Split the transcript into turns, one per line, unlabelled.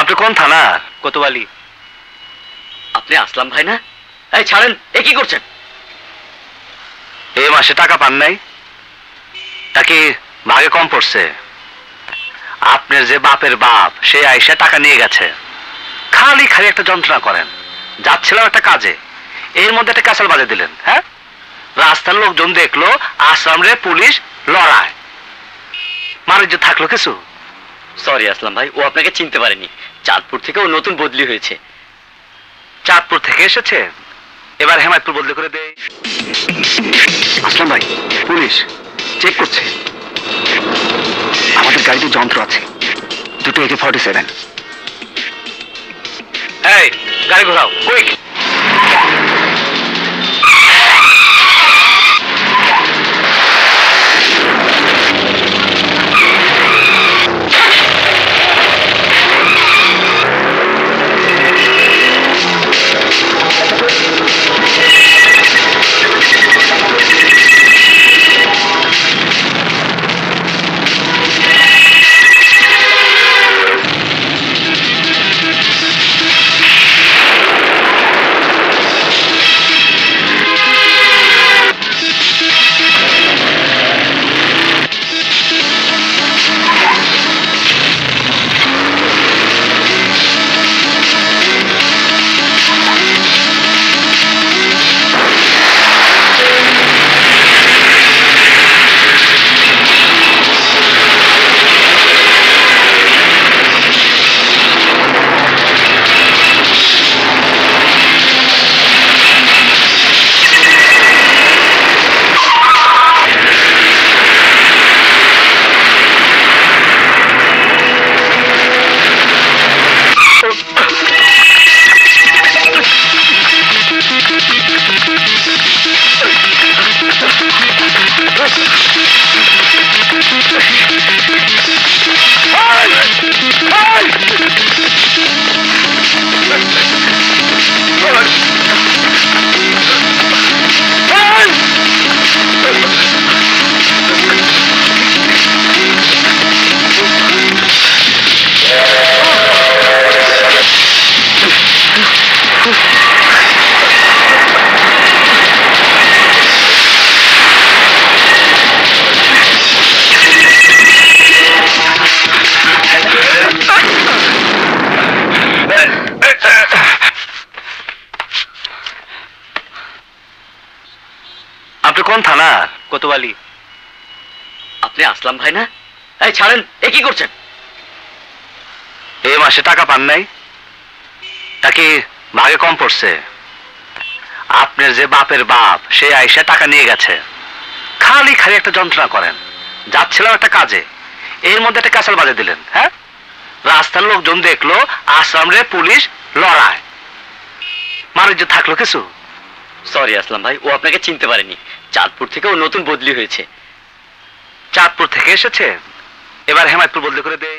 আপনি কোন থানার? কোতোয়ালি।
আপনি আসলাম ভাই না? এই ছাড়েন, এ কি করছেন?
এই মাসে টাকা পান নাই? নাকি ভাগে কম পড়ছে? আপনার যে বাপের বাপ সে আইসা টাকা নিয়ে গেছে। খালি খালি একটা যন্ত্রণা করেন। যাচ্ছিলাম একটা কাজে, এর মধ্যে একটা ক্যাসাল বাজে দিলেন। হ্যাঁ, রাস্তার লোকজন দেখলো আসলাম রে পুলিশ লড়ায়, মানুষ যে থাকলো কিছু।
সরি আসলাম ভাই, ও আপনাকে চিনতে পারেনি। চাঁদপুর থেকে ও নতুন বদলি হয়েছে।
চাঁদপুর থেকে এসেছে, এবার হেমায়তপুর বদলি করে দে। আসলাম ভাই, পুলিশ চেক করছে। আমাদের গাড়িতে যন্ত্র আছে, দুটো AK-47। এই গাড়ি ঘোরাও, কুইক। আপনি কোন থানার? কোতোয়ালি।
আপনি আসলাম ভাই না? এই ছাড়েন, এ কি করছেন?
এই মাসে টাকা পান নাই? নাকি ভাগে কম পড়ছে? আপনার যে বাপের বাপ সে আইসা টাকা নিয়ে গেছে। খালি খালি একটা যন্ত্রণা করেন। যাচ্ছিলাম একটা কাজে, এর মধ্যে একটা ক্যাসাল বাজে দিলেন। হ্যাঁ, রাস্তার লোকজন দেখলো আসলাম রে পুলিশ লড়ায়, মানুষ যে থাকলো কিছু।
সরি আসলাম ভাই, ও আপনাকে চিনতে পারেনি। চাঁদপুর থেকে ও নতুন বদলি হয়েছে।
চাঁদপুর থেকে এসেছে, এবার হেমায়তপুর বদলি করে দে।